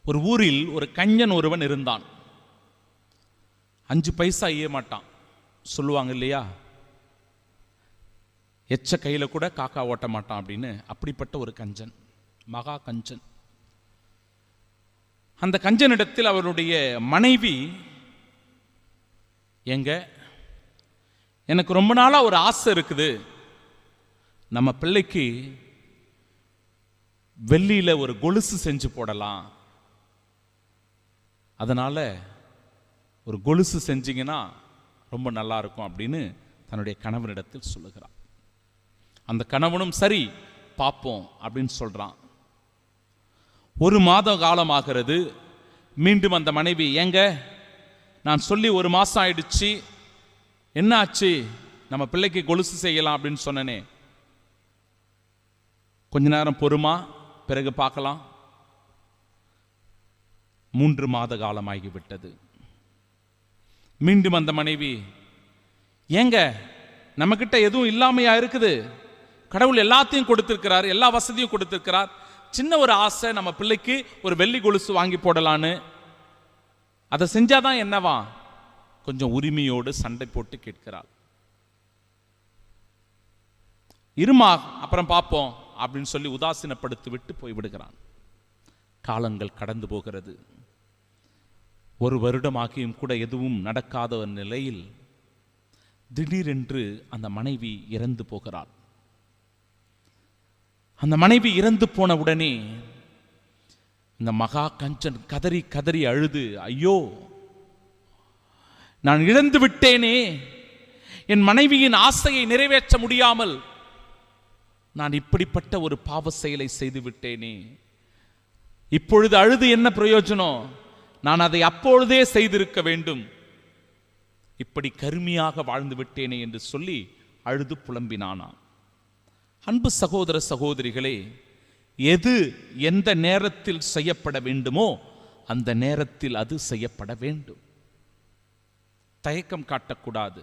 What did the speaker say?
ஒரு ஊரில் ஒரு கஞ்சன் ஒருவன் இருந்தான். 5 பைசா ஈய மாட்டான். சொல்லுவாங்க இல்லையா, எச்ச கையில கூட காக்கா ஓட்ட மாட்டான் அப்படின்னு. அப்படிப்பட்ட ஒரு கஞ்சன், மகா கஞ்சன். அந்த கஞ்சனிடத்தில் அவருடைய மனைவி, எனக்கு ரொம்ப நாளா ஒரு ஆசை இருக்குது, நம்ம பிள்ளைக்கு வெள்ளியில ஒரு கொலுசு செஞ்சு போடலாம், அதனால ஒரு கொலுசு செஞ்சீங்கன்னா ரொம்ப நல்லா இருக்கும் அப்படின்னு தன்னுடைய கணவனிடத்தில் சொல்லுகிறான். அந்த கணவனும் சரி பார்ப்போம் அப்படின்னு சொல்றான். 1 மாத காலமாகிறது. மீண்டும் அந்த மனைவி, நான் சொல்லி 1 மாசம் ஆயிடுச்சு, என்ன ஆச்சு, நம்ம பிள்ளைக்கு கொலுசு செய்யலாம் அப்படின்னு சொன்னனே, கொஞ்ச நேரம் பொறுமா, பிறகு பார்க்கலாம். 3 மாத காலமாகிவிட்டது. மீண்டும் அந்த மனைவி, நம்ம கிட்ட எதுவும் இல்லாமையா இருக்குது, கடவுள் எல்லாத்தையும் கொடுத்திருக்கிறார், எல்லா வசதியும் கொடுத்திருக்கிறார், சின்ன ஒரு ஆசை, நம்ம பிள்ளைக்கு ஒரு வெள்ளி கொலுசு வாங்கி போடலான்னு, அதை செஞ்சாதான் என்னவா, கொஞ்சம் உரிமையோடு சண்டை போட்டு கேட்கிறாள். இருமா அப்புறம் பார்ப்போம் அப்படின்னு சொல்லி உதாசீனப்படுத்தி விட்டு போய்விடுகிறான். காலங்கள் கடந்து போகிறது. 1 வருடமாகியும் கூட எதுவும் நடக்காத நிலையில் திடீரென்று அந்த மனைவி இறந்து போகிறாள். அந்த மனைவி இறந்து போன உடனே இந்த மகா கஞ்சன் கதறி கதறி அழுது, ஐயோ நான் இழந்து விட்டேனே, என் மனைவியின் ஆசையை நிறைவேற்ற முடியாமல் நான் இப்படிப்பட்ட ஒரு பாவ செயலை செய்து விட்டேனே, இப்பொழுது அழுது என்ன பிரயோஜனம், நான் அதை அப்பொழுதே செய்திருக்க வேண்டும், இப்படி கருமையாக வாழ்ந்து விட்டேனே என்று சொல்லி அழுது புலம்பினானா. அன்பு சகோதர சகோதரிகளே, எது எந்த நேரத்தில் செய்யப்பட வேண்டுமோ அந்த நேரத்தில் அது செய்யப்பட வேண்டும். தயக்கம் காட்டக்கூடாது.